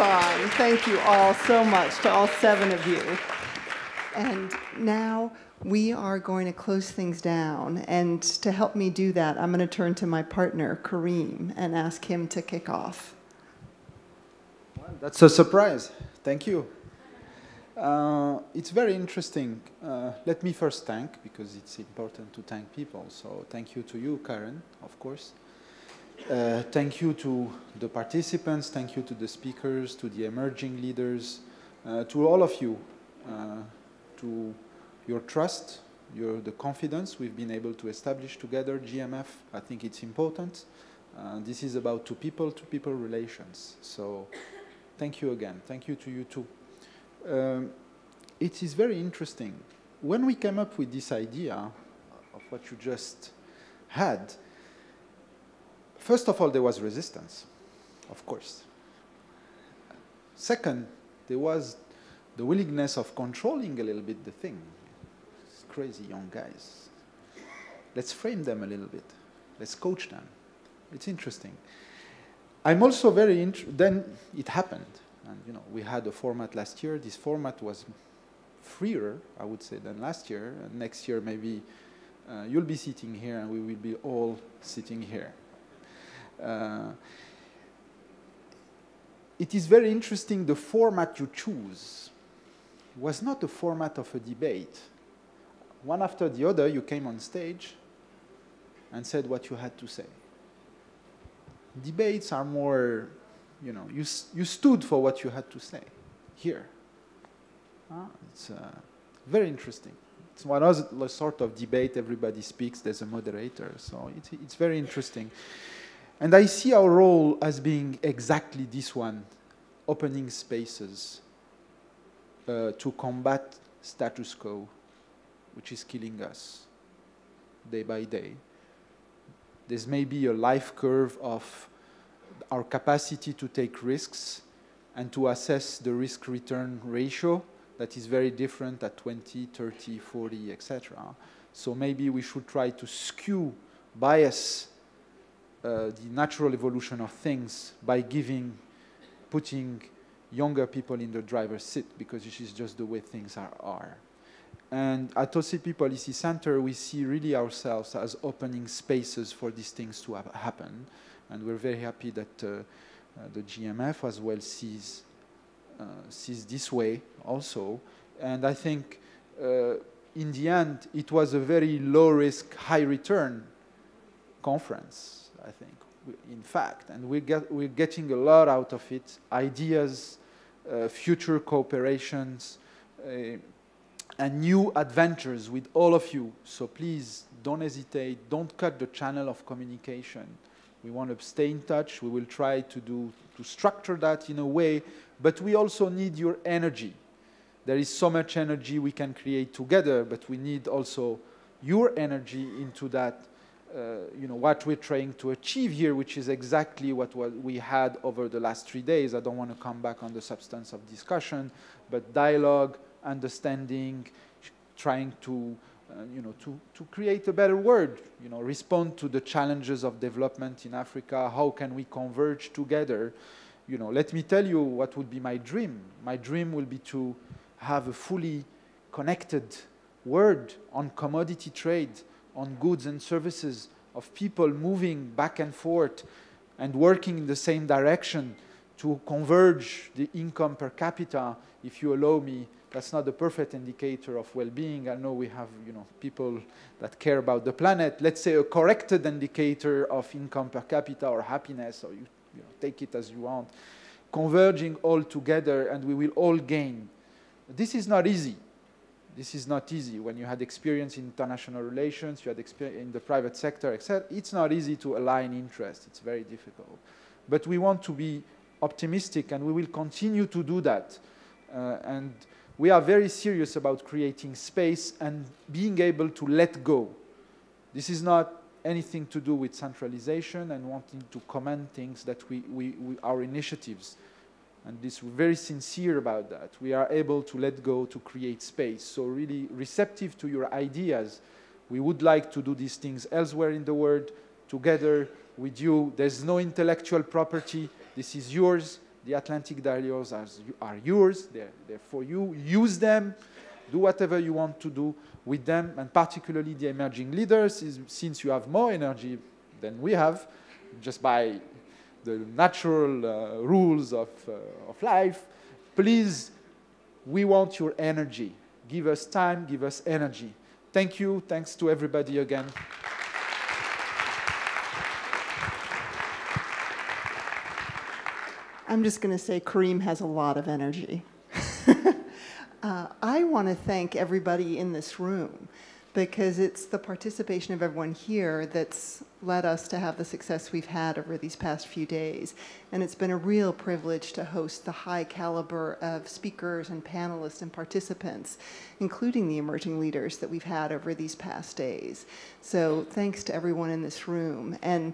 song. Thank you all so much, to all 7 of you. And now we are going to close things down. And to help me do that, I'm going to turn to my partner, Karim, and ask him to kick off. Well, that's a surprise. Thank you. It's very interesting. Let me first thank, because it's important to thank people. So thank you to you, Karen, of course. Thank you to the participants. Thank you to the speakers, to the emerging leaders, to all of you, to your trust, the confidence we've been able to establish together, GMF. I think it's important. This is about two-people relations. So thank you again. Thank you to you too. It is very interesting. When we came up with this idea of what you just had, first of all, there was resistance, of course. Second, there was the willingness of controlling a little bit the thing. It's crazy young guys. Let's frame them a little bit. Let's coach them. It's interesting. I'm also very then it happened. And you know, we had a format last year. This format was freer, I would say, than last year. And next year, maybe you'll be sitting here and we will be all sitting here. It is very interesting, the format you choose was not a format of a debate. One after the other, you came on stage and said what you had to say. Debates are more, you know, you stood for what you had to say here. It's very interesting. It's one other sort of debate, everybody speaks, there's a moderator, so it's very interesting. And I see our role as being exactly this one, opening spaces to combat status quo, which is killing us day by day. There's maybe a life curve of our capacity to take risks and to assess the risk-return ratio that is very different at 20, 30, 40, etc. So maybe we should try to bias the natural evolution of things by putting younger people in the driver's seat, because this is just the way things are. And at OCP Policy Center, we see really ourselves as opening spaces for these things to happen. And we're very happy that the GMF as well sees this way also. And I think in the end, it was a very low-risk, high-return conference, I think, in fact. And we're getting a lot out of it, ideas, future cooperations, and new adventures with all of you. So please, don't hesitate. Don't cut the channel of communication. We want to stay in touch. We will try to structure that in a way, but we also need your energy. There is so much energy we can create together, but we need also your energy into that, you know, what we're trying to achieve here, which is exactly what we had over the last 3 days. I don't want to come back on the substance of discussion, but dialogue, understanding, trying to, you know, to create a better world, you know, respond to the challenges of development in Africa. How can we converge together? You know, let me tell you what would be my dream. My dream will be to have a fully connected world on commodity trade, on goods and services, of people moving back and forth and working in the same direction to converge the income per capita. If you allow me, that's not the perfect indicator of well-being. I know we have, you know, people that care about the planet. Let's say a corrected indicator of income per capita or happiness, or you know, take it as you want. Converging all together, and we will all gain. This is not easy. This is not easy. When you had experience in international relations, you had experience in the private sector, etc., it's not easy to align interests. It's very difficult. But we want to be optimistic, and we will continue to do that. And we are very serious about creating space and being able to let go. This is not anything to do with centralization and wanting to commend things that our initiatives. And we're very sincere about that. We are able to let go, to create space. So really receptive to your ideas. We would like to do these things elsewhere in the world, together with you. There's no intellectual property. This is yours. The Atlantic dialogues are yours. They're for you. Use them. Do whatever you want to do with them, and particularly the emerging leaders, since you have more energy than we have, just by the natural rules of life. Please, we want your energy. Give us time, give us energy. Thank you. Thanks to everybody again. I'm just going to say Karim has a lot of energy. I want to thank everybody in this room, because it's the participation of everyone here that's led us to have the success we've had over these past few days. And it's been a real privilege to host the high caliber of speakers and panelists and participants, including the emerging leaders that we've had over these past days. So thanks to everyone in this room. And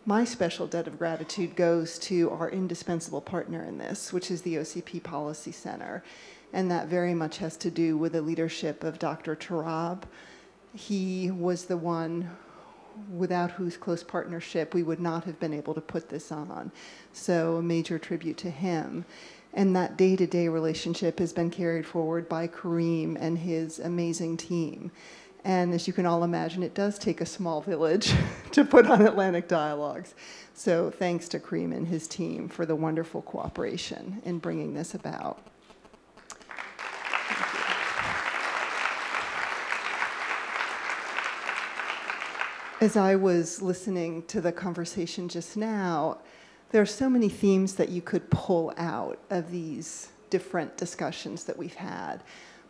my special debt of gratitude goes to our indispensable partner in this, which is the OCP Policy Center. And that very much has to do with the leadership of Dr. Tarab. He was the one without whose close partnership we would not have been able to put this on. So a major tribute to him. And that day-to-day relationship has been carried forward by Karim and his amazing team. And as you can all imagine, it does take a small village to put on Atlantic Dialogues. So thanks to Karim and his team for the wonderful cooperation in bringing this about. As I was listening to the conversation just now, there are so many themes that you could pull out of these different discussions that we've had.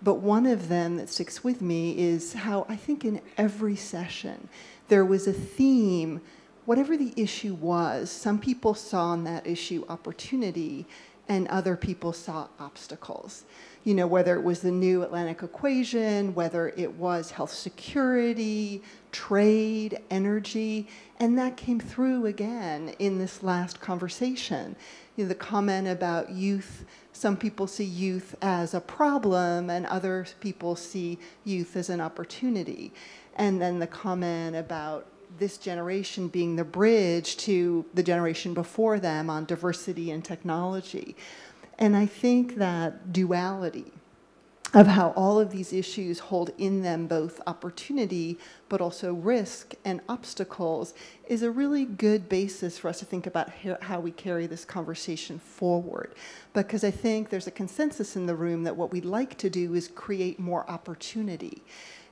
But one of them that sticks with me is how I think in every session there was a theme, whatever the issue was. Some people saw in that issue opportunity and other people saw obstacles. You know, whether it was the new Atlantic equation, whether it was health security, trade, energy, and that came through again in this last conversation. You know, the comment about youth, some people see youth as a problem and other people see youth as an opportunity. And then the comment about this generation being the bridge to the generation before them on diversity and technology. And I think that duality of how all of these issues hold in them both opportunity but also risk and obstacles is a really good basis for us to think about how we carry this conversation forward. Because I think there's a consensus in the room that what we'd like to do is create more opportunity.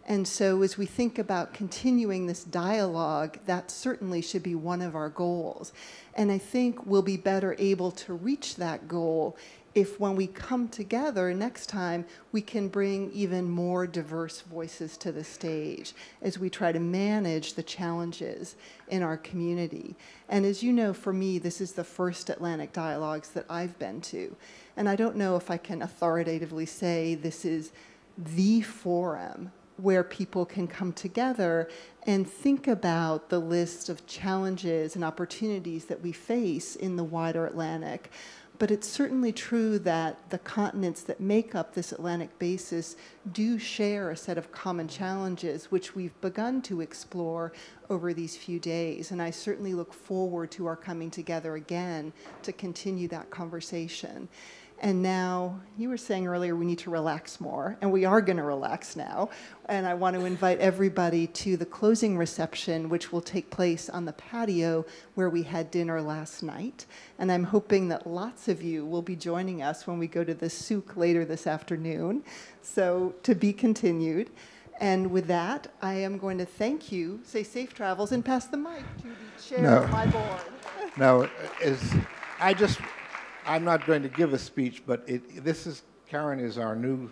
And so as we think about continuing this dialogue, that certainly should be one of our goals. And I think we'll be better able to reach that goal if when we come together next time, we can bring even more diverse voices to the stage as we try to manage the challenges in our community. And as you know, for me, this is the first Atlantic Dialogues that I've been to. And I don't know if I can authoritatively say this is the forum where people can come together and think about the list of challenges and opportunities that we face in the wider Atlantic. But it's certainly true that the continents that make up this Atlantic basis do share a set of common challenges, which we've begun to explore over these few days. And I certainly look forward to our coming together again to continue that conversation. And now, you were saying earlier we need to relax more, and we are going to relax now. And I want to invite everybody to the closing reception, which will take place on the patio where we had dinner last night. And I'm hoping that lots of you will be joining us when we go to the souk later this afternoon. So, to be continued. And with that, I am going to thank you, say safe travels, and pass the mic to the chair of my board. No, I'm not going to give a speech, but Karen is our new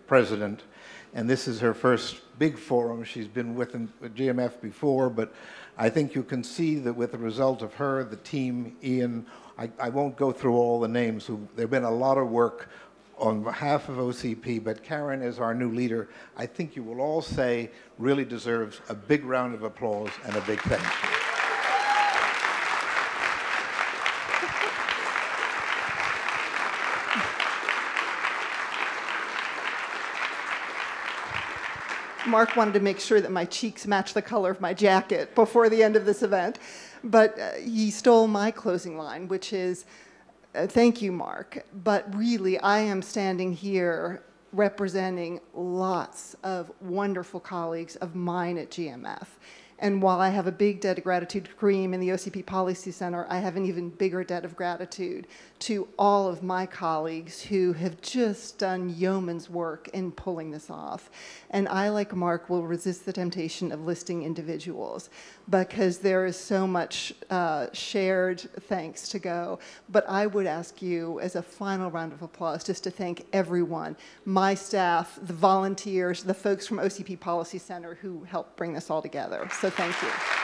president, and this is her first big forum. She's been with GMF before, but I think you can see that with the result of her, the team, Ian, I won't go through all the names. There's been a lot of work on behalf of OCP, but Karen is our new leader. I think you will all say really deserves a big round of applause and a big thank you. Mark wanted to make sure that my cheeks match the color of my jacket before the end of this event, but he stole my closing line, which is, Thank you, Mark. But really, I am standing here representing lots of wonderful colleagues of mine at GMF. And while I have a big debt of gratitude to Karim and the OCP Policy Center, I have an even bigger debt of gratitude to all of my colleagues who have just done yeoman's work in pulling this off. And I, like Mark, will resist the temptation of listing individuals because there is so much shared thanks to go. But I would ask you, as a final round of applause, just to thank everyone, my staff, the volunteers, the folks from OCP Policy Center who helped bring this all together. So thank you.